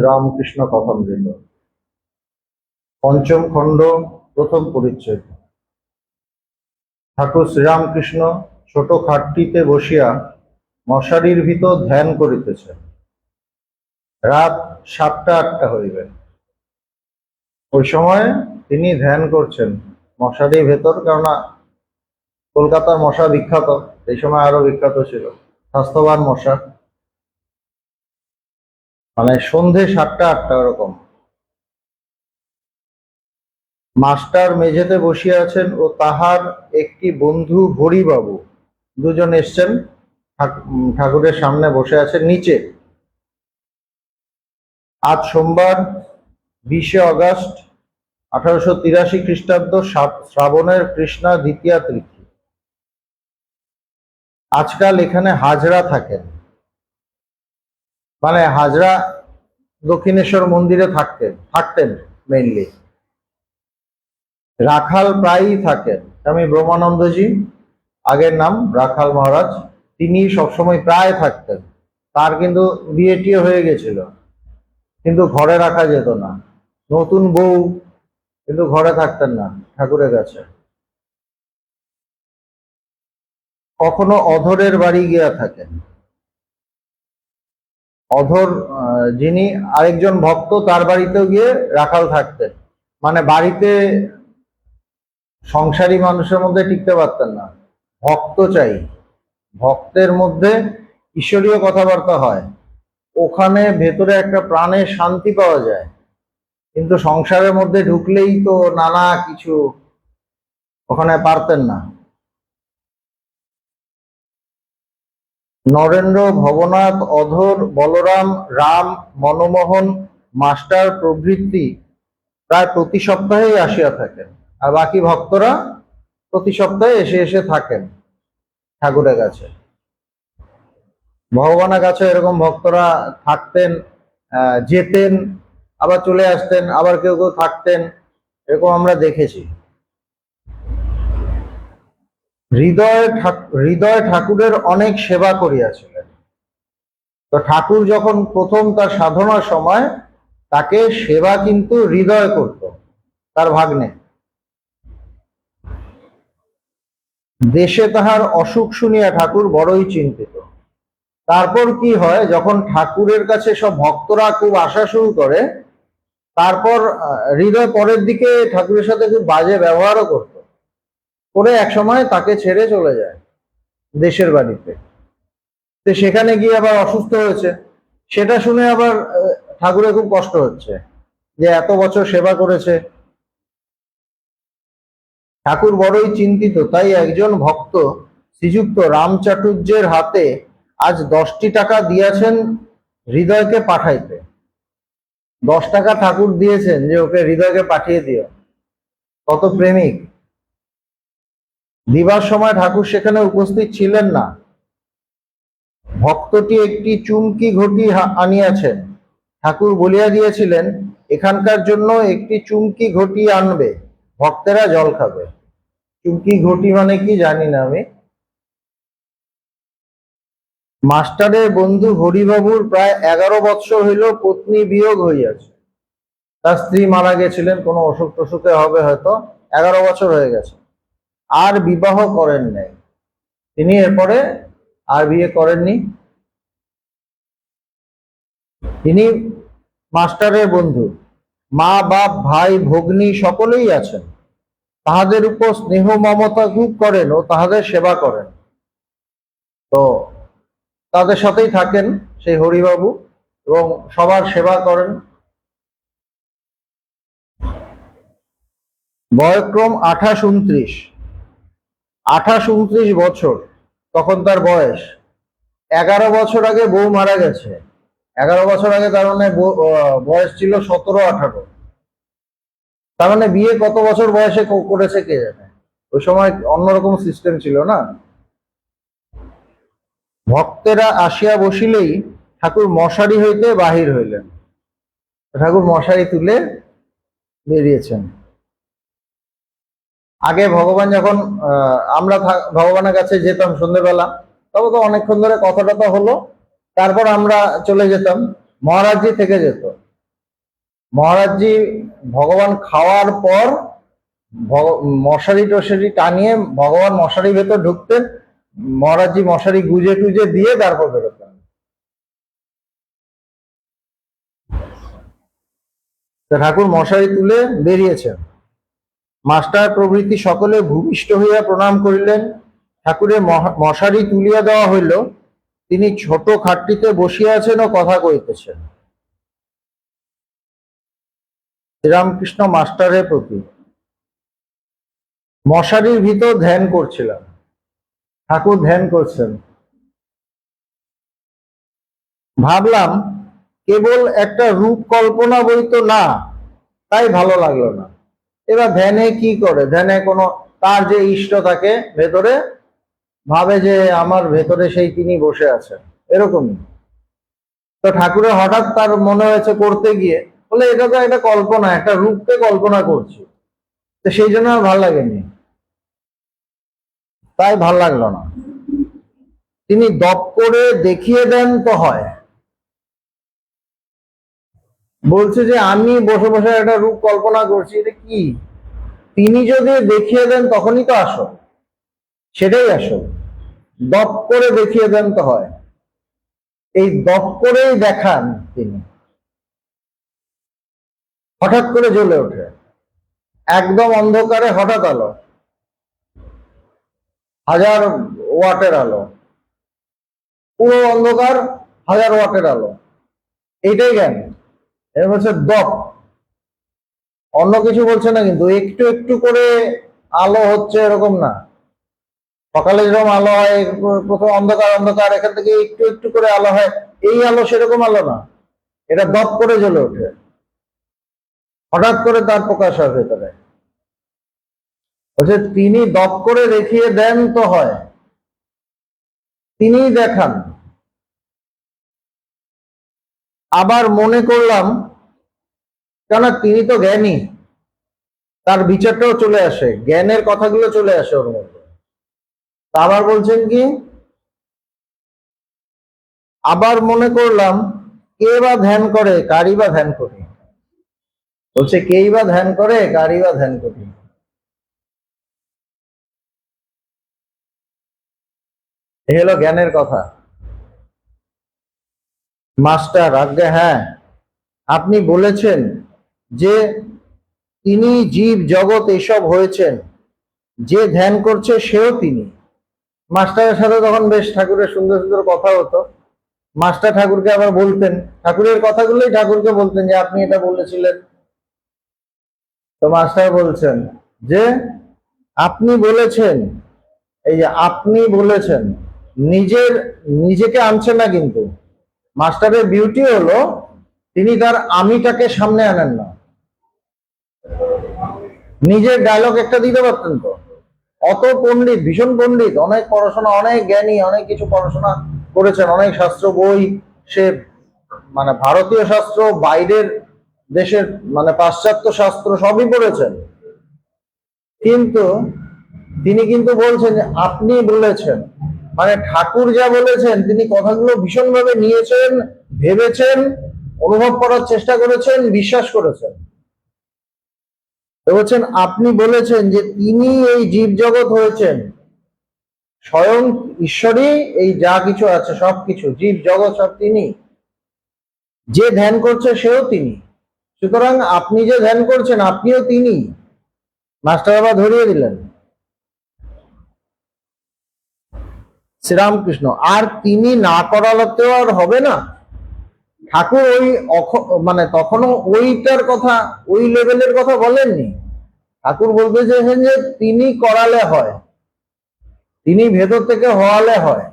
রামকৃষ্ণ কথামৃত পঞ্চম খণ্ড প্রথম পরিচ্ছেদ। ঠাকুর শ্রীরামকৃষ্ণ ছোট খাটটিতে বসিয়া মশারির ভিতর ধ্যান করিতেছেন। রাত 7টা-8টা হইবে। ওই সময় তিনি ধ্যান করছেন মশারির ভেতর, কেননা কলকাতার মশা বিখ্যাত, এই সময় আরো বিখ্যাত ছিল, স্বাস্থ্যবান মশা। মানে সন্ধে 7টা-8টা ওরকম। মাস্টার মেঝেতে বসিয়া আছেন ও তাহার একটি বন্ধু হরিবাবু, দুজন এসছেন, ঠাকুরের সামনে বসে আছেন নিচে। আজ সোমবার 20শে অগাস্ট 1883 খ্রিস্টাব্দ, শ্রাবণের কৃষ্ণা দ্বিতীয়া তিথি। আজকাল এখানে হাজরা থাকেন, মানে হাজরা দক্ষিণেশ্বর মন্দিরে থাকতেন মেইনলি। রাখাল প্রায়ই থাকেন। স্বামী ব্রহ্মানন্দজি, আগের নাম রাখাল মহারাজ, তিনি সবসময় প্রায় থাকতেন। তার কিন্তু বিয়ে টিয়ে হয়ে গেছিল, কিন্তু ঘরে রাখা যেত না। নতুন বউ, কিন্তু ঘরে থাকতেন না ঠাকুরের কাছে। কখনো অধরের বাড়ি গিয়া থাকেন। অধর যিনি আরেকজন ভক্ত, তার বাড়িতেও গিয়ে রাখাল থাকতেন। মানে বাড়িতে সংসারী মানুষের মধ্যে টিকতে পারতেন না, ভক্ত চাই। ভক্তের মধ্যে ঈশ্বরীয় কথাবার্তা হয়, ওখানে ভেতরে একটা প্রাণের শান্তি পাওয়া যায়। কিন্তু সংসারের মধ্যে ঢুকলেই তো নানা কিছু, ওখানে পারতেন না। নরেন্দ্র, ভবনাথ, অধর, বলরাম, রাম, মনমোহন, মাস্টার প্রভৃতি প্রায় প্রতি সপ্তাহেই আসিয়া থাকেন। আর বাকি ভক্তরা প্রতি সপ্তাহে এসে এসে থাকেন ঠাকুরের কাছে। ভগবানের কাছে এরকম ভক্তরা থাকতেন, যেতেন, আবার চলে আসতেন, আবার কেউ কেউ থাকতেন, এরকম আমরা দেখেছি। হৃদয় ঠাকুরের অনেক সেবা করিয়াছিলেন। তো ঠাকুর যখন প্রথম তার সাধনার সময়, তাকে সেবা কিন্তু হৃদয় করত, তার ভাগ্নে। দেশে তাহার অসুখ শুনিয়া ঠাকুর বড়ই চিন্তিত। তারপর কি হয়, যখন ঠাকুরের কাছে সব ভক্তরা খুব আসা শুরু করে, তারপর হৃদয় পরের দিকে ঠাকুরের সাথে খুব বাজে ব্যবহারও করত, করে একসময় তাকে ছেড়ে চলে যায় দেশের বাড়িতে। তো সেখানে গিয়ে আবার অসুস্থ হয়েছে, সেটা শুনে আবার ঠাকুরের খুব কষ্ট হচ্ছে যে এত বছর সেবা করেছে। ঠাকুর বড়ই চিন্তিত, তাই একজন ভক্ত শ্রীযুক্ত রামচাটুর্যের হাতে আজ 10টি টাকা দিয়েছেন হৃদয়কে পাঠাইতে। 10 টাকা ঠাকুর দিয়েছেন যে ওকে হৃদয়কে পাঠিয়ে দিও। কত প্রেমিক! দিবার সময় ঠাকুর সেখানে উপস্থিত ছিলেন না। ভক্তটি একটি চুমকি ঘটি আনিয়াছেন। ঠাকুর বলিয়া দিয়েছিলেন, এখানকার জন্য একটি চুমকি ঘটি আনবে, ভক্তেরা জল খাবে। চুমকি ঘটি মানে কি জানি না আমি। মাস্টারের বন্ধু হরিবাবুর প্রায় 11 বৎসর হইল পত্নী বিয়োগ হইয়াছে। তার স্ত্রী মারা গেছিলেন, কোনো অসুখ টসুখে হবে হয়তো, 11 বছর হয়ে গেছে। আর বিবাহ করেন নাই তিনি, এরপরে আর বিয়ে করেননি। তিনি মাস্টারের বন্ধু, মা বাপ ভাই ভগ্নী সকলেই আছেন। তাহাদের উপর স্নেহ মমতা খুব করেন ও তাহাদের সেবা করেন। তো তাদের সাথেই থাকেন সেই হরিবাবু, এবং সবার সেবা করেন। বয়ক্রম 28-29 বছর তখন তার বয়স। 11 বছর আগে বউ মারা গেছে। 11 বছর আগে, তার মানে বয়স ছিল 17-18। তার মানে বিয়ে কত বছর বয়সে করেছে কে জানে। ওই সময় অন্যরকম সিস্টেম ছিল না। ভক্তেরা আসিয়া বসিলেই ঠাকুর মশারি হইতে বাহির হইলেন। ঠাকুর মশারি তুলে বেরিয়েছেন। আগে ভগবান যখন আমরা ভগবানের কাছে যেতাম সন্ধ্যেবেলা, তবে তো অনেকক্ষণ ধরে কথা টথা হলো, তারপর আমরা চলে যেতাম। মহারাজজি থেকে যেত। মহারাজজি ভগবান খাওয়ার পর মশারি টশারি টানিয়ে ভগবান মশারির ভেতর ঢুকতেন, মহারাজজি মশারি গুজে টুজে দিয়ে তারপর বেরোতেন। ঠাকুর মশারি তুলে বেরিয়েছেন। মাস্টার প্রভৃতি সকলে ভূমিষ্ঠ হইয়া প্রণাম করিলেন। ঠাকুরের মশারি তুলিয়া দেওয়া হইল। তিনি ছোট খাটটিতে বসিয়া আছেন ও কথা কইতেছেন। শ্রীরামকৃষ্ণ মাস্টারের প্রতি। মশারির ভিতর ধ্যান করছিলাম। ঠাকুর ধ্যান করছেন। ভাবলাম কেবল একটা রূপ কল্পনা বই তো না, তাই ভালো লাগলো না। এবার ধ্যানে কি করে, ধ্যানে কোনো তার যে ইষ্ট থাকে ভেতরে, ভাবে যে আমার ভেতরে সেই তিনি বসে আছেন, এরকমই। তো ঠাকুরের হঠাৎ তার মনে হয়েছে করতে গিয়ে, বলে এটা তো একটা কল্পনা, একটা রূপকে কল্পনা করছি, তো সেই জন্য আর ভাল লাগেনি, তাই ভাল লাগলো না। তিনি দপ করে দেখিয়ে দেন তো হয়। বলছে যে আমি বসে বসে একটা রূপ কল্পনা করছি, এটা কি? তিনি যদি দেখিয়ে দেন তখনই তো আসল, সেটাই আসল। দপ করে দেখিয়ে দেন তো হয়। এই দপ করেই দেখান তিনি। হঠাৎ করে জ্বলে ওঠে, একদম অন্ধকারে হঠাৎ আলো, 1000 ওয়াটের আলো, পুরো অন্ধকার, 1000 ওয়াটের আলো, এইটাই জ্ঞান। এর হচ্ছে দপ, অন্য কিছু বলছে না, কিন্তু একটু একটু করে আলো হচ্ছে এরকম না। সকালে যেরকম আলো হয়, প্রথম অন্ধকার অন্ধকার, এখান থেকে একটু একটু করে আলো হয়, এই আলো সেরকম আলো না, এটা দপ করে জ্বলে ওঠে, হঠাৎ করে তার প্রকাশ হয় ভেতরে। বলছে তিনি দপ করে দেখিয়ে দেন তো হয়, তিনিই দেখান। আবার মনে করলাম, কেন তিনি তো জ্ঞানী, তার বিচারটাও চলে আসে, জ্ঞানের কথাগুলো চলে আসে ওর মধ্যে। আবার বলছেন কি, আবার মনে করলাম কে বা ধ্যান করে, কারি বা ধ্যান করি। বলছে কেই বা ধ্যান করে, কারি বা ধ্যান করি। এ হলো জ্ঞানের কথা। মাস্টার, আজ্ঞে হ্যাঁ, আপনি বলেছেন যে তিনি জীব জগৎ এসব হয়েছেন, যে ধ্যান করছে সেও তিনি। মাস্টারের সাথে তখন বেশ ঠাকুরের সুন্দর সুন্দর কথা হতো। মাস্টার ঠাকুরকে আবার বলতেন, ঠাকুরের কথাগুলোই ঠাকুরকে বলতেন যে আপনি এটা বলেছিলেন। তো মাস্টার বলছেন যে আপনি বলেছেন, এই যে আপনি বলেছেন, নিজেকে আনছেন না কিন্তু। মাস্টারের বিউটি হলো তিনি তার আমিটাকে সামনে আনেন না। নিজের ডায়লগ একটা দিতে পারতেন তো। অত পণ্ডিত, ভীষণ পণ্ডিত, অনেক পড়াশোনা, অনেক জ্ঞানী, অনেক কিছু পড়াশোনা করেছেন, অনেক শাস্ত্র বই, সে মানে ভারতীয় শাস্ত্র, বাইরের দেশের মানে পাশ্চাত্য শাস্ত্র সবই পড়েছেন, কিন্তু তিনি কিন্তু বলছেন যে আপনি বলেছেন, মানে ঠাকুর যা বলেছেন তিনি কথাগুলো ভীষণভাবে নিয়েছেন, ভেবেছেন, অনুভব করার চেষ্টা করেছেন, বিশ্বাস করেছেন। বলছেন আপনি বলেছেন যে তিনি এই জীব জগৎ হয়েছেন, স্বয়ং ঈশ্বরই এই যা কিছু আছে সবকিছু, জীব জগৎ সব তিনি। যে ধ্যান করছে সেও তিনি, সুতরাং আপনি যে ধ্যান করছেন আপনিও তিনি। মাস্টার আবার ধরিয়ে দিলেন। শ্রীরামকৃষ্ণ, আর তিনি না করালেও আর হবে না। ঠাকুর ওই মানে তখনও ওইটার কথা, ওই লেভেলের কথা বলেননি। ঠাকুর বলতে চেয়েছেন যে তিনি করালে হয়, তিনি ভেতর থেকে হওয়ালে হয়,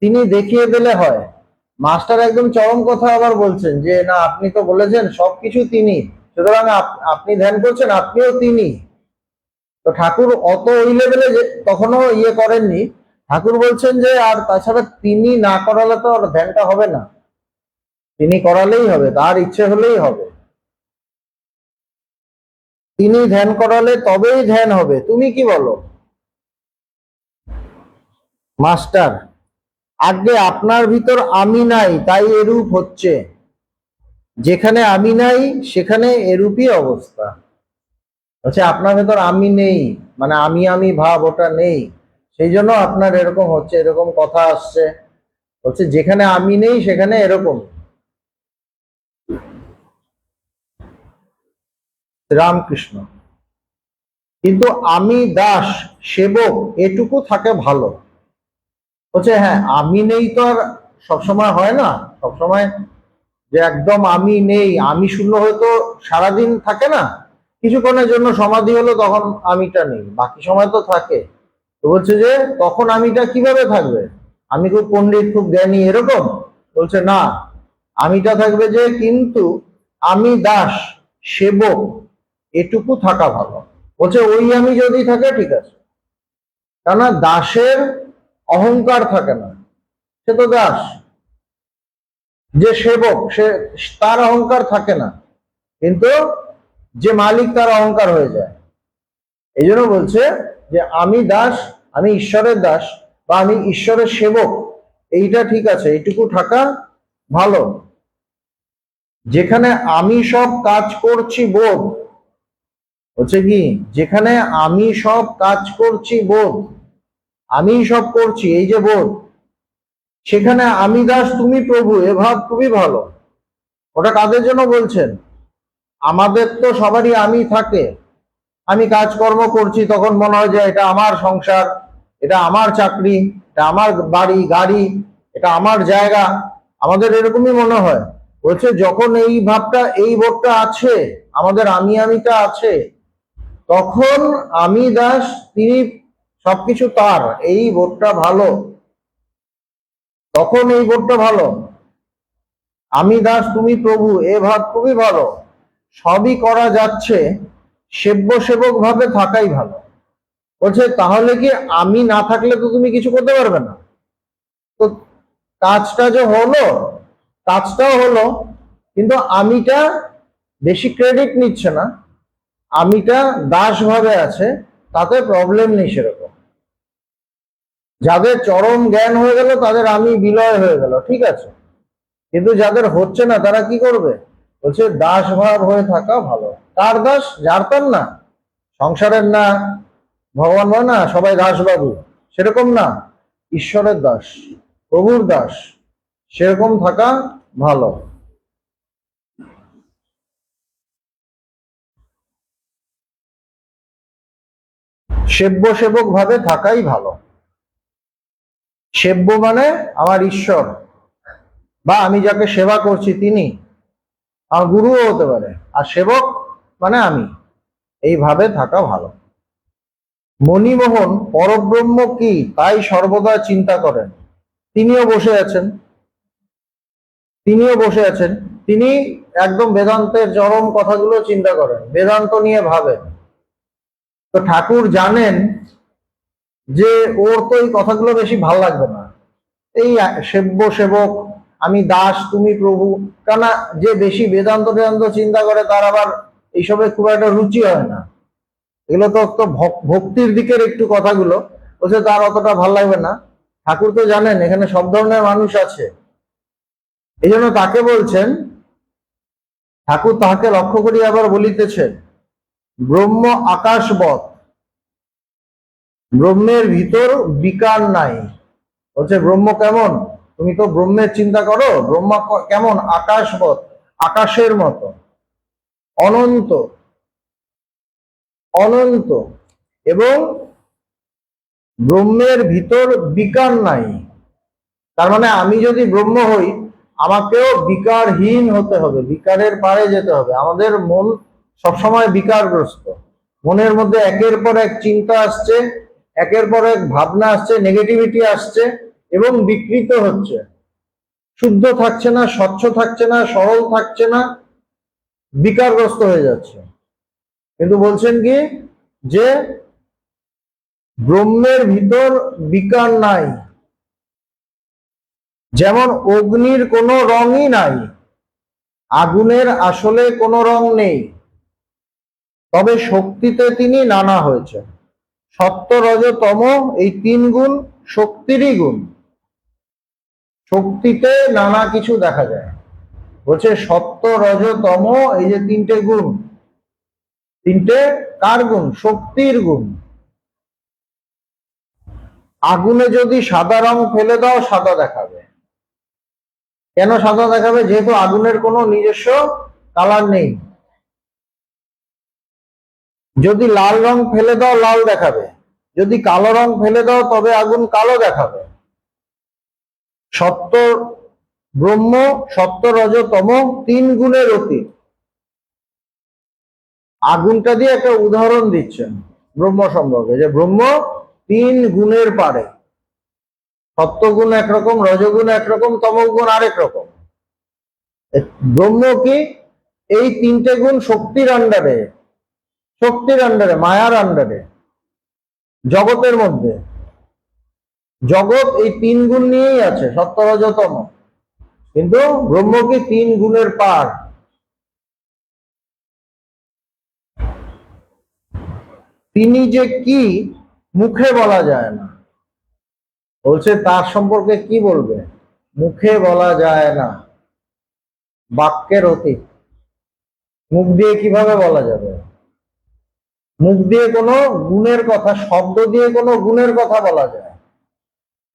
তিনি দেখিয়ে দিলে হয়। মাস্টার একদম চরম কথা আবার বলছেন যে না, আপনি তো বলেছেন সবকিছু তিনি, সুতরাং আপনি ধ্যান করছেন আপনিও তিনি। তো ঠাকুর অত ওই লেভেলে তখনও ইয়ে করেননি। ঠাকুর বলছেন যে আর তাছাড়া তিনি না করালে তো আর ধ্যানটা হবে না, তিনি করালেই হবে, তার ইচ্ছে হলেই হবে। তিনি ধ্যান করালে তবেই ধ্যান হবে, তুমি কি বলো? মাস্টার, আগে আপনার ভিতর আমি নাই, তাই এরূপ হচ্ছে। যেখানে আমি নাই সেখানে এরূপই অবস্থা। হচ্ছে আপনার ভেতর আমি নেই, মানে আমি ভাব ওটা নেই, সেই জন্য আপনার এরকম হচ্ছে, এরকম কথা আসছে। হচ্ছে যেখানে আমি নেই সেখানে এরকম। রামকৃষ্ণ। কিন্তু আমি দাস সেবক এটুকু থাকে ভালো। হচ্ছে হ্যাঁ, আমি নেই তো আর সবসময় হয় না। সবসময় যে একদম আমি নেই, আমি শূন্য হয়তো সারাদিন থাকে না, কিছুক্ষণের জন্য সমাধি হলো তখন আমিটা নেই, বাকি সময় তো থাকে। তো বলছে যে তখন আমিটা কিভাবে থাকবে, আমি খুব পণ্ডিত খুব জ্ঞানী এরকম? বলছে না, আমিটা থাকবে যে কিন্তু আমি দাস সেবক এটুকু থাকা ভালো। বলছে ওই আমি যদি থাকে ঠিক আছে, কেননা দাসের অহংকার থাকে না, সে তো দাস। যে সেবক সে, তার অহংকার থাকে না, কিন্তু যে মালিক তার অহংকার হয়ে যায়। এই জন্য বলছে যে আমি দাস, আমি ঈশ্বরের দাস, বা আমি ঈশ্বরের সেবক, এইটা ঠিক আছে, এইটুকু থাকা ভালো। যেখানে আমি সব কাজ করছি বোধ, হচ্ছে কি, যেখানে আমি সব কাজ করছি বোধ, আমি সব করছি এই যে বোধ, সেখানে আমি দাস তুমি প্রভু এ ভাব খুবই ভালো। ওটা কাদের জন্য বলছেন? আমাদের তো সবারই আমি থাকে, আমি কাজকর্ম করছি তখন মনে হয় যে এটা আমার সংসার, এটা আমার চাকরি, এটা আমার বাড়ি গাড়ি, এটা আমার জায়গা, আমাদের এরকমই মনে হয়। বলছে যখন এই ভাবটা এই বোধটা আছে, আমাদের আমিটা আছে, তখন আমি দাস তিনি সবকিছু তার, এই বোধটা ভালো। তখন এই বোধটা ভালো, আমি দাস তুমি প্রভু এ ভাব খুবই ভালো। সবই করা যাচ্ছে, সেব্য সেবক ভাবে থাকাই ভালো। বলছে তাহলে কি আমি না থাকলে তো তুমি কিছু করতে পারবে না? তো কাজটা যে হলো, কাজটাও হলো, কিন্তু আমিটা বেশি ক্রেডিট নিচ্ছে না, আমিটা দাস ভাবে আছে, তাতে প্রবলেম নেই সেরকম। যাদের চরম জ্ঞান হয়ে গেল তাদের আমি বিলয় হয়ে গেল, ঠিক আছে, কিন্তু যাদের হচ্ছে না তারা কি করবে? বলছে দাস ভাব হয়ে থাকা ভালো। কার দাস? যার তার না, সংসারের না, ভগবান বলে না সবাই দাস বাবু, সেরকম না, ঈশ্বরের দাস, প্রভুর দাস, সেরকম থাকা ভালো। সেব্য সেবক ভাবে থাকাই ভালো। সেব্য মানে আমার ঈশ্বর, বা আমি যাকে সেবা করছি তিনি, আমার গুরুও হতে পারে, আর সেবক মানে আমি, এইভাবে থাকা ভালো। মণিমোহন পরব্রহ্ম কি তাই সর্বদা চিন্তা করেন। তিনিও বসে আছেন, তিনিও বসে আছেন, তিনি একদম বেদান্তের চরম কথাগুলো চিন্তা করেন, বেদান্ত নিয়ে ভাবেন। তো ঠাকুর জানেন যে ওর তো এই কথাগুলো বেশি ভাল লাগবে না, এই সেব্য সেবক, আমি দাস তুমি প্রভু, কেননা যে বেশি বেদান্ত বেদান্ত চিন্তা করে তার আবার এইসবে খুব একটা রুচি হয় না। এগুলো তো ভক্তির দিকের একটু কথাগুলো, বলছে তার অতটা ভাল লাগবে না। ঠাকুর তো জানেন এখানে সব ধরনের মানুষ আছে, এই জন্য তাকে বলছেন, ঠাকুর তাহাকে লক্ষ্য করি আবার বলিতেছেন, ব্রহ্ম আকাশবৎ, ব্রহ্মের ভিতর বিকার নাই। বলছে ব্রহ্ম কেমন? তুমি তো ব্রহ্মের চিন্তা করো, ব্রহ্ম কেমন? আকাশবৎ, আকাশের মতো, অনন্ত, অনন্ত, এবং ব্রহ্মের ভিতর বিকার নাই। তার মানে আমি যদি ব্রহ্ম হই, আমাকেও বিকারহীন হতে হবে, বিকারের পারে যেতে হবে। আমাদের মন সবসময় বিকারগ্রস্ত, মনের মধ্যে একের পর এক চিন্তা আসছে, একের পর এক ভাবনা আসছে, নেগেটিভিটি আসছে, এবং বিকৃত হচ্ছে, শুদ্ধ থাকছে না, স্বচ্ছ থাকছে না, সরল থাকছে না, বিকারগ্রস্ত হয়ে যাচ্ছে। কিন্তু বলছেন কি, যে ব্রহ্মের ভিতর বিকার নাই। যেমন অগ্নির কোনো রঙই নাই, আগুনের আসলে কোনো রং নেই, তবে শক্তিতে তিনি নানা হয়েছে। সত্য রজ তম এই তিন গুণ শক্তিরই গুণ, শক্তিতে নানা কিছু দেখা যায়। বলছে সত্য রজ তম, এই যে তিনটে গুণ, তিনটে কার গুণ? শক্তির গুণ। আগুনে যদি সাদা রং ফেলে দাও সাদা দেখাবে। কেন সাদা দেখাবে? যেহেতু আগুনের কোনো নিজস্ব কালার নেই। যদি লাল রং ফেলে দাও লাল দেখাবে, যদি কালো রং ফেলে দাও তবে আগুন কালো দেখাবে। সত্য ব্রহ্ম, সত্য রজ তম, তিন গুণের অতীত। আগুনটা দিয়ে একটা উদাহরণ দিচ্ছেন ব্রহ্ম সম্পর্কে, যে ব্রহ্ম তিন গুণের পারে। সত্যগুণ একরকম, রজগুণ একরকম, তমগুণ আরেক রকম। ব্রহ্ম কি? এই তিনটে গুণ শক্তির আন্ডারে, শক্তির আন্ডারে, মায়ার আন্ডারে, জগতের মধ্যে। জগৎ এই তিন গুণ নিয়েই আছে, সত্য রজ তম। কিন্তু ব্রহ্ম কি? তিন গুণের পার। তিনি যে কি মুখে বলা যায় না। বলছে তার সম্পর্কে কি বলবে? মুখে বলা যায় না, বাক্যের অতীত। মুখ দিয়ে কিভাবে বলা যাবে? মুখ দিয়ে কোনো গুণের কথা, শব্দ দিয়ে কোনো গুণের কথা বলা যায়,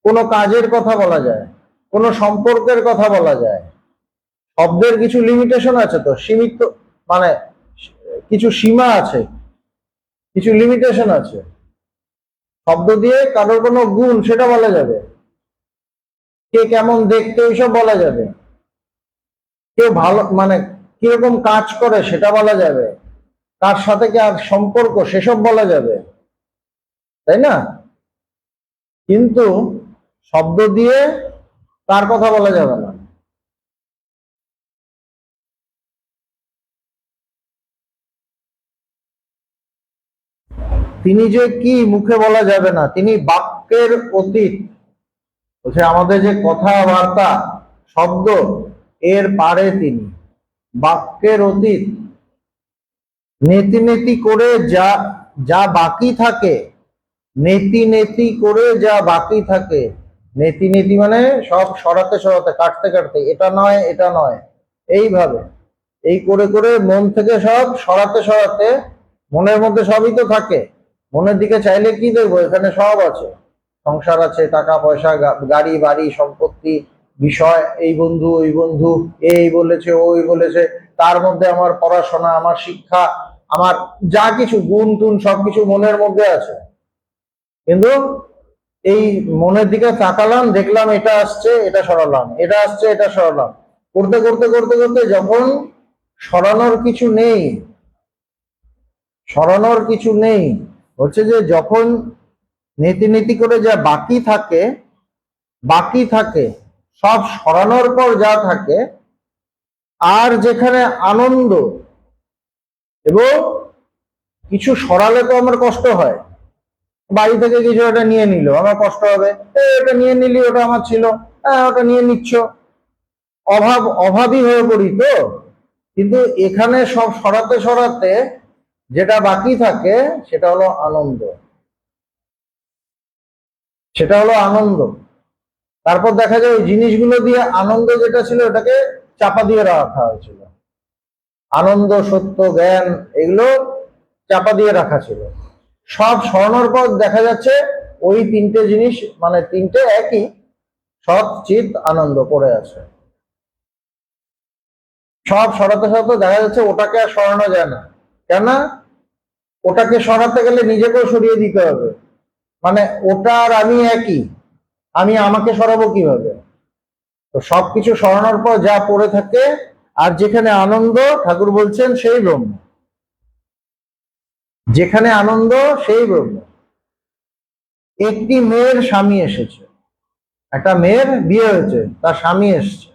কোনো কাজের কথা বলা যায়, কোনো সম্পর্কের কথা বলা যায়। শব্দের কিছু লিমিটেশন আছে, তো সীমিত, মানে কিছু সীমা আছে, কিছু লিমিটেশন আছে। শব্দ দিয়ে কারোর কোনো গুণ সেটা বলা যাবে, কে কেমন দেখতে ওইসব বলা যাবে, কেউ ভালো মানে কিরকম কাজ করে সেটা বলা যাবে, কার সাথে কার সম্পর্ক সেসব বলা যাবে, তাই না? কিন্তু শব্দ দিয়ে তার কথা বলা যাবে না। তিনি যে কি মুখে বলা যাবে না, তিনি বাক্যের অতীত। বলছে আমাদের যে কথাবার্তা, শব্দ, এর পারে তিনি, বাক্যের অতীত। নেতি নেতি করে যা যা বাকি থাকে, নেতি নেতি করে যা বাকি থাকে। নেতি নেতি মানে সব সরাতে সরাতে, কাটতে কাটতে, এটা নয় এটা নয়, এইভাবে এই করে করে মন থেকে সব সরাতে সরাতে। মনের মধ্যে সবই তো থাকে, মনের দিকে চাইলে কি দেখবো? এখানে সব আছে, সংসার আছে, টাকা পয়সা, গাড়ি বাড়ি, সম্পত্তি, বিষয়, এই বন্ধু ওই বন্ধু, এই বলেছে ওই বলেছে, তার মধ্যে আমার পড়াশোনা, আমার শিক্ষা, আমার যা কিছু গুণ টুন সবকিছু মনের মধ্যে আছে। কিন্তু এই মনের দিকে তাকালাম, দেখলাম এটা আসছে, এটা সরালাম, এটা আসছে, এটা সরালাম, করতে করতে করতে করতে যখন সরানোর কিছু নেই, সরানোর কিছু নেই, হচ্ছে যে যখন নীতি নীতি করে যা বাকি থাকে, বাকি থাকে সব সরানোর পর যা থাকে, আর যেখানে আনন্দ। এবং কিছু সরালে তো আমার কষ্ট হয়, বাড়ি থেকে কিছু একটা নিয়ে নিল, আমার কষ্ট হবে, ওটা নিয়ে নিলি, ওটা আমার ছিল, হ্যাঁ ওটা নিয়ে নিচ্ছ, অভাবী হয়ে পড়ি তো। কিন্তু এখানে সব সরাতে সরাতে যেটা বাকি থাকে সেটা হলো আনন্দ, সেটা হলো আনন্দ। তারপর দেখা যায় ওই জিনিসগুলো দিয়ে আনন্দ যেটা ছিল ওটাকে চাপা দিয়ে রাখা হয়েছিল, আনন্দ, সত্য, জ্ঞান, এগুলো চাপা দিয়ে রাখা ছিল। সব সরানোর পর দেখা যাচ্ছে ওই তিনটে জিনিস, মানে তিনটে একই, সৎ চিত আনন্দ পড়ে আছে। সব সরাতে সরাতে দেখা যাচ্ছে ওটাকে আর সরানো যায় না। কেন? ওটাকে সরাতে গেলে নিজেকেও সরিয়ে দিতে হবে, মানে ওটা আর আমি একই, আমি আমাকে সরাবো কিভাবে? তো সবকিছু সরানোর পর যা পড়ে থাকে, আর যেখানে আনন্দ, ঠাকুর বলছেন সেই ব্রহ্ম। যেখানে আনন্দ সেই ব্রহ্ম। একটি মেয়ের স্বামী এসেছে, একটা মেয়ের বিয়ে হয়েছে, তার স্বামী এসছে,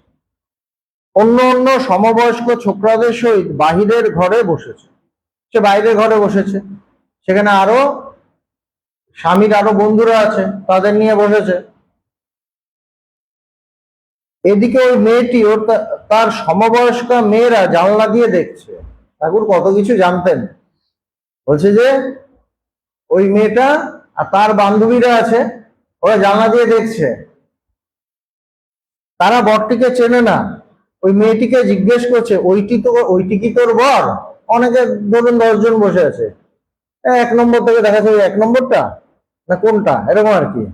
অন্য অন্য সমবয়স্ক ছোকরাদের সহিত বাহিরের ঘরে বসেছে। সে বাইরের ঘরে বসেছে, সেখানে আরো স্বামীর আরো বন্ধুরা আছে, তাদের নিয়ে বসেছে। এদিকে ওই মেয়েটি ও তার সমবয়স্কা মেয়েরা জানলা দিয়ে দেখছে। ঠাকুর কত কিছু জানতেন। বলছে যে ওই মেয়েটা আর তার বান্ধবীরা আছে, ওরা জানলা দিয়ে দেখছে। তারা বরটিকে চেনে না, ওই মেয়েটিকে জিজ্ঞেস করছে ওইটি কি তোর বর? অনেকে ধরুন 10 জন বসে আছে, 1 নম্বর থেকে দেখা যাচ্ছে 1 নম্বরটা না কোনটা, এরকম আর কি।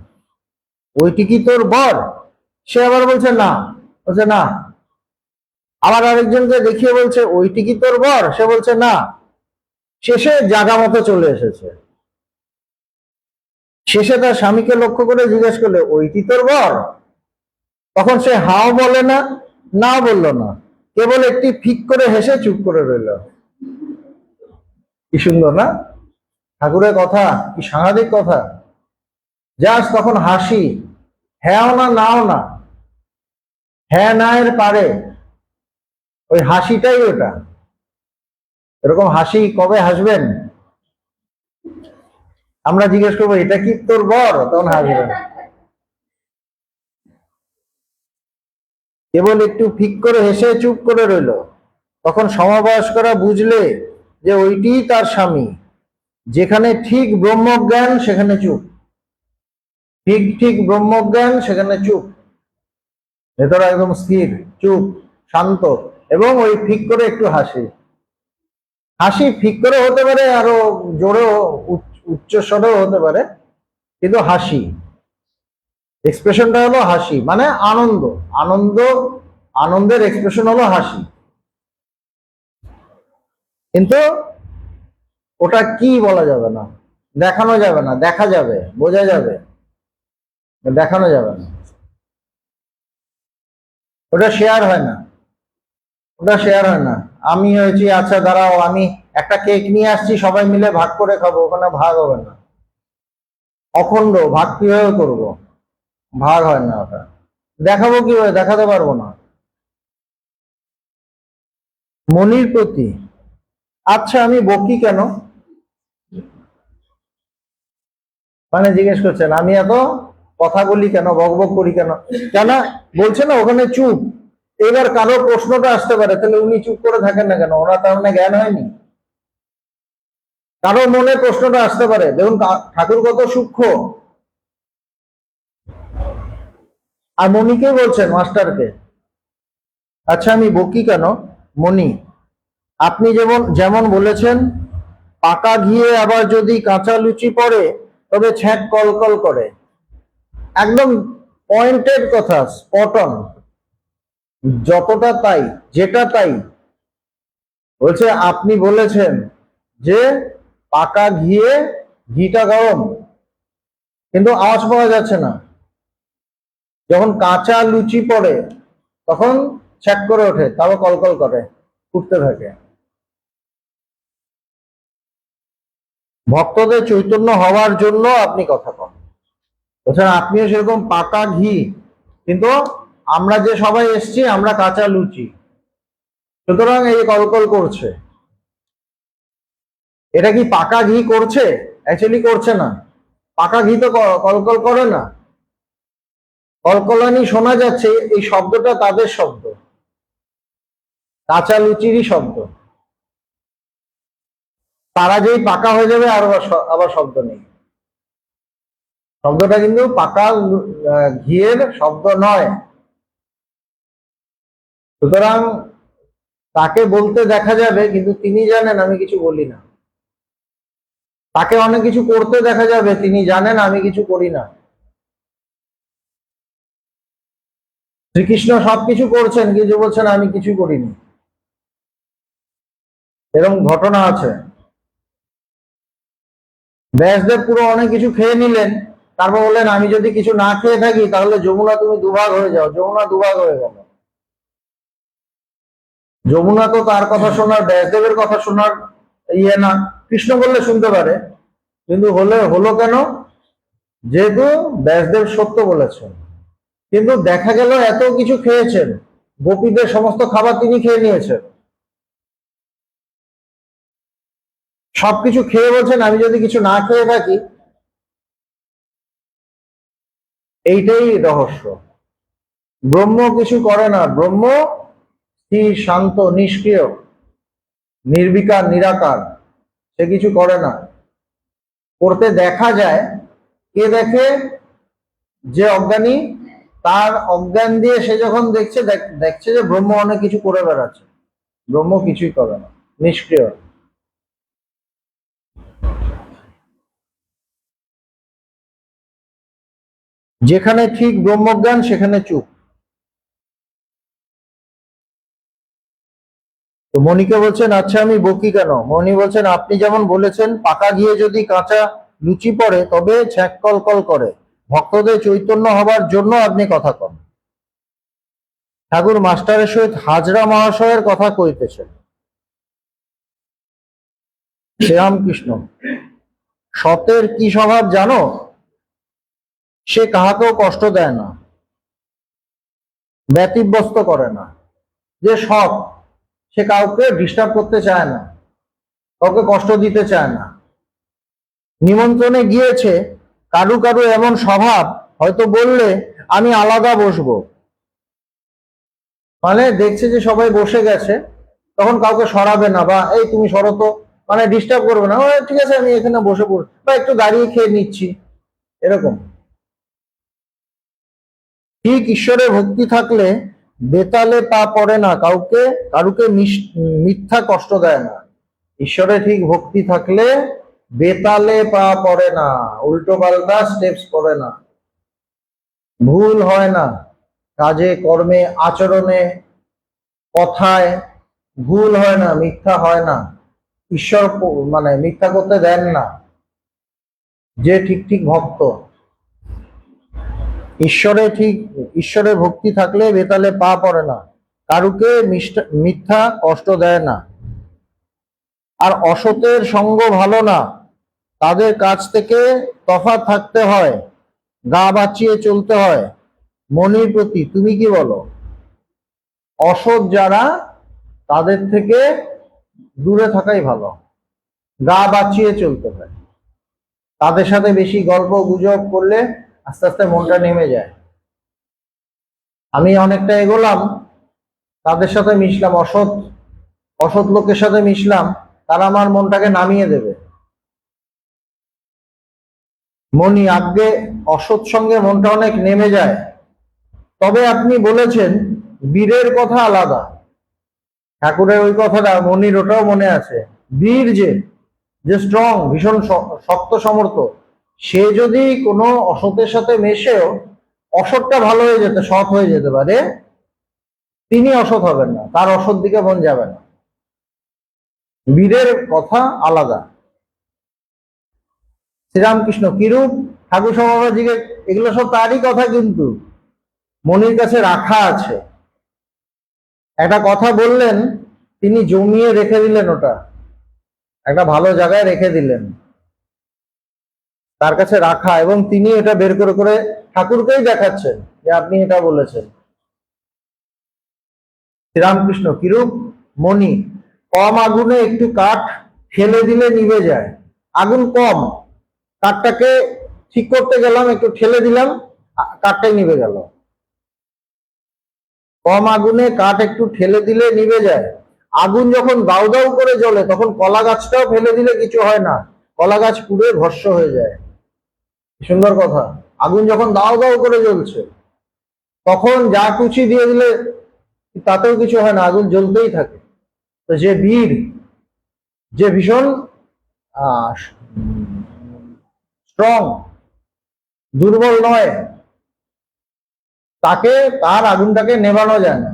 ওইটি কি তোর বর? সে আবার বলছে না, বলছে না। আবার আরেকজনকে দেখিয়ে বলছে ওইটি কি তোর বর? সে বলছে না। শেষে জাগা মতো চলে এসেছে। শেষে তার স্বামীকে লক্ষ্য করে জিজ্ঞেস করলে ওইটি তোর বর? তখন সে হাও বলে না, না বললো না, কেবল একটি ফিক করে হেসে চুপ করে রইল। কি সুন্দর না ঠাকুরের কথা, কি সাংঘাতিক কথা। জাস্ট তখন হাসি, হ্যাঁও না নাও না, হ্যাঁ না এর পারে, ওই হাসিটাই ওটা। এরকম হাসি কবে হাসবেন? আমরা জিজ্ঞেস করবো এটা কি তোর বর? তখন হাসবেন। কেবল একটু ফিক করে হেসে চুপ করে রইল। তখন সমবয়স্করা বুঝলে যে ওইটিই তার স্বামী। যেখানে ঠিক ব্রহ্মজ্ঞান সেখানে চুপ, ঠিক ঠিক ব্রহ্মজ্ঞান সেখানে চুপ, ভেতরে একদম স্থির, চুপ, শান্ত, এবং ওই ফিক করে একটু হাসি। হাসি ফিক করে হতে পারে, আরো জোরেও উচ্চ স্বরেও হতে পারে, কিন্তু হাসি এক্সপ্রেশনটা হলো হাসি, মানে আনন্দ। আনন্দ, আনন্দের এক্সপ্রেশন হলো হাসি। কিন্তু ওটা কি বলা যাবে না, দেখানো যাবে না, দেখা যাবে, বোঝা যাবে, দেখানো যাবে না। ওটা শেয়ার হয় না, ওটা শেয়ার হয় না। আমি হয়েছি, আচ্ছা দাঁড়াও আমি একটা কেক নিয়ে আসছি, সবাই মিলে ভাগ করে খাবো, ওখানে ভাগ হবে না। অখণ্ড ভাগ কিভাবে করবো? ভাগ হয় না ওটা। দেখাবো কিভাবে? দেখাতে পারবো না। মনির প্রতি, আচ্ছা আমি বকি কেন? মানে জিজ্ঞেস করছেন আমি এত কথা বলি কেন, বকবক করি কেন? কেন বলছে না ওখানে চুপ। এবার কারো প্রশ্নটা আসতে পারে, তাহলে উনি চুপ করে থাকেন না কেন? ওনার তার মানে জ্ঞান হয়নি? কারো মনে প্রশ্নটা আসতে পারে। দেখুন ঠাকুর কত সূক্ষ্ম। আর মণিকে বলছেন, মাস্টারকে, আচ্ছা আমি বকি কেন মণি? আপনি যেমন যেমন বলেছেন, পাকা ঘিয়ে আবার যদি কাঁচা লুচি পড়ে তবে ছ্যাঁক কলকল করে। একদম পয়েন্টেড কথা, স্পট অন, যতটা তাই, যেটা তাই। বলছে আপনি বলেছেন যে পাকা ঘিয়ে, ঘিটা গরম কিন্তু আওয়াজ পাওয়া যাচ্ছে না, যখন কাঁচা লুচি পড়ে তখন ছ্যাক করে ওঠে, তারপর কলকল করে, ফুটতে থাকে। ভক্তদের চৈতন্য হওয়ার জন্য আপনি কথা কন। বলছেন আপনিও সেরকম পাকা ঘি, কিন্তু আমরা যে সবাই এসছি আমরা কাঁচা লুচি, সুতরাং এই কলকল করছে। এটা কি পাকা ঘি করছে? অ্যাকচুয়ালি করছে না। পাকা ঘি তো কলকল করে না। কলকলানি শোনা যাচ্ছে, এই শব্দটা তাদের শব্দ, কাঁচা লুচিরই শব্দ। তারা যেই পাকা হয়ে যাবে আর আবার শব্দ নেই। শব্দটা কিন্তু পাকা ঘিয়ের শব্দ নয়। সুতরাং তাকে বলতে দেখা যাবে, কিন্তু তিনি জানেন আমি কিছু বলি না। তাকে অনেক কিছু করতে দেখা যাবে, তিনি জানেন আমি কিছু করি না। শ্রীকৃষ্ণ সবকিছু করছেন, কিন্তু বলছেন আমি কিছু করিনি। এরকম ঘটনা আছে। ব্যাসদেব পুরো অনেক কিছু খেয়ে নিলেন, তারপর বললেন আমি যদি কিছু না খেয়ে থাকি তাহলে যমুনা তুমি দুভাগ হয়ে যাও। যমুনা দুভাগ হয়ে গেল। যমুনা তো তার কথা শোনার, ব্যাসদেবের কথা শোনার ইয়ে না। কৃষ্ণ বললে শুনতে পারে, কিন্তু হলো কেন? যেহেতু ব্যাসদেব সত্য বলেছেন। কিন্তু দেখা গেল এত কিছু খেয়েছেন, গোপীদের সমস্ত খাবার তিনি খেয়ে নিয়েছেন, সবকিছু খেয়ে বলছেন আমি যদি কিছু না খেয়ে থাকি। এইটাই রহস্য। ব্রহ্ম কিছু করে না, ব্রহ্ম স্থির, শান্ত, নিষ্ক্রিয়, নির্বিকার, নিরাকার। সে কিছু করে না। করতে দেখা যায়। কে দেখে? যে অজ্ঞানী তার অজ্ঞান দিয়ে সে যখন দেখছে যে ব্রহ্ম অনেক কিছু করে বেড়াচ্ছে, ব্রহ্ম কিছুই করে না, নিষ্ক্রিয়। যেখানে ঠিক ব্রহ্মজ্ঞান সেখানে চুপ। তো মণিকে বলছেন, আচ্ছা আমি বকি কেন? মণি বলছেন, আপনি যেমন বলেছেন পাকা ঘিয়ে যদি কাঁচা লুচি পড়ে তবে ছ্যাঁক কল কল করে, ভক্তদের চৈতন্য হবার জন্য আপনি কথা কন। ঠাকুর মাস্টারের সহিত হাজরা মহাশয়ের কথা কইতেছেন। শ্রীরামকৃষ্ণ, সতের কি স্বভাব জানো? সে কাহাকেও কষ্ট দেয় না, ব্যতিব্যস্ত করে না। যে সৎ সে কাউকে ডিস্টার্ব করতে চায় না, কাউকে কষ্ট দিতে চায় না। নিমন্ত্রণে গিয়েছে, কারু কারু এমন স্বভাব, হয়তো বললে আমি আলাদা বসবো, মানে দেখছে যে সবাই বসে গেছে, তখন কাউকে সরাবে না, বা এই তুমি সরো তো, মানে ডিস্টার্ব করবে না, ঠিক আছে আমি এখানে বসে পড়ব, বা একটু দাঁড়িয়ে খেয়ে নিচ্ছি, এরকম। ঠিক ঈশ্বরের ভক্তি থাকলে বেতালে পা পড়ে না, কারুকে মিথ্যা কষ্ট দেয় না। ঈশ্বরে ঠিক ভক্তি থাকলে বেতালে পা পড়ে না, উল্টো পাল্টা স্টেপস করে না, ভুল হয় না, কাজে কর্মে আচরণে কথায় ভুল হয় না, মিথ্যা হয় না। ঈশ্বর মানে মিথ্যা করতে দেন না। যে ঠিক ঠিক ভক্ত, ঈশ্বরে ভক্তি থাকলে বেতালে পা পড়ে না, কারুকে মিথ্যা কষ্ট দেয় না। আর অসতের সঙ্গ ভালো না, তাদের কাছ থেকে তফাৎ থাকতে হয়, গা বাঁচিয়ে চলতে হয়। মনির প্রতি তুমি কি বলো? অসৎ যারা, তাদের থেকে দূরে থাকাই ভালো, গা বাঁচিয়ে চলতে হয়। তাদের সাথে বেশি গল্প গুজব করলে আস্তে আস্তে মনটা নেমে যায়। আমি অনেকটা এগোলাম, তাদের সাথে মিশলাম, অসৎ লোকের সাথে মিশলাম, তারা আমার মনটাকে নামিয়ে দেবে। মনি আগে অসৎ সঙ্গে মনটা অনেক নেমে যায়। তবে আপনি বলেছেন বীরের কথা আলাদা। ঠাকুরের ওই কথাটা মনির ওটাও মনে আছে। বীর যে স্ট্রং, ভীষণ শক্ত সমর্থ, সে যদি কোনো অসতের সাথে মেশেও অসৎটা ভালো হয়ে যেতে, সৎ হয়ে যেতে পারে, তিনি অসৎ হবেন না, তার অসৎ দিকে মন যাবে না। বীরের কথা আলাদা। শ্রীরামকৃষ্ণ, কিরূপ? ঠাকুর সমাবাজিকে এগুলো সব তারই কথা, কিন্তু মনির কাছে রাখা আছে। একটা কথা বললেন, তিনি জমিয়ে রেখে দিলেন, ওটা একটা ভালো জায়গায় রেখে দিলেন, তার কাছে রাখা, এবং তিনি এটা বের করে করে ঠাকুরকেই দেখাচ্ছেন যে আপনি এটা বলেছেন। শ্রীরামকৃষ্ণ, কিরূপ? মনি, কম আগুনে একটু কাঠ ফেলে দিলে নিভে যায়। আগুন কম, কাঠটাকে ঠিক করতে গেলাম, একটু ঠেলে দিলাম, কাঠটাই নিভে গেল। কম আগুনে কাঠ একটু ঠেলে দিলে নিভে যায়। আগুন যখন দাউ দাউ করে জ্বলে তখন কলা গাছটাও ফেলে দিলে কিছু হয় না, কলা গাছ পুড়ে ভস্ম হয়ে যায়। সুন্দর কথা। আগুন যখন দাউ দাউ করে জ্বলছে তখন যা কুচি দিয়ে দিলে তাতেও কিছু হয় না, আগুন জ্বলতেই থাকে। তো যে বীর, যে ভীষণ স্ট্রং, দুর্বল নয়, তার আগুনটাকে নেভানো যায় না।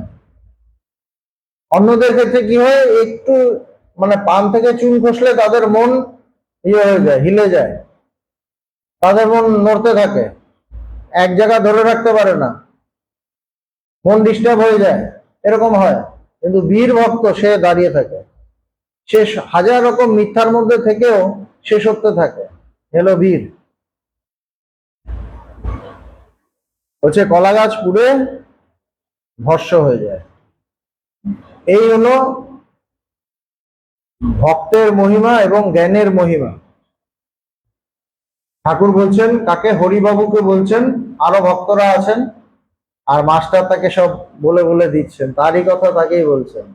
অন্যদের ক্ষেত্রে কি হয়, একটু মানে পান থেকে চুন খসলে তাদের মন ইয়ে হয়ে যায়, হিলে যায়, তাদের মন নড়তে থাকে, এক জায়গা ধরে রাখতে পারে না, মন ডিস্টার্ব হয়ে যায়, এরকম হয়। কিন্তু বীর ভক্ত সে দাঁড়িয়ে থাকে, সে হাজার রকম মিথ্যার মধ্যে থেকেও সে সত্য থাকে, হেলো বীর। হচ্ছে কলা গাছ পুড়ে ভস্ম হয়ে যায়। এই হলো ভক্তের মহিমা এবং জ্ঞানের মহিমা। ঠাকুর বলছেন কাকে? হরিবাবুকে বলছেন, আরো ভক্তরা আছেন, আর মাস্টার তাকে সব বলে বলে দিচ্ছেন, তারই কথা তাকেই বলছেন।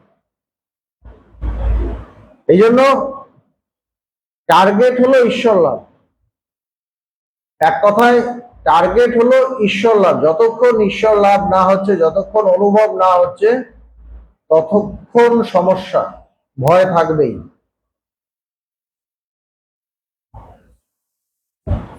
এই জন্য টার্গেট হলো ঈশ্বর লাভ। এক কথায় টার্গেট হলো ঈশ্বর লাভ। যতক্ষণ ঈশ্বর লাভ না হচ্ছে, যতক্ষণ অনুভব না হচ্ছে, ততক্ষণ সমস্যা, ভয় থাকবেই।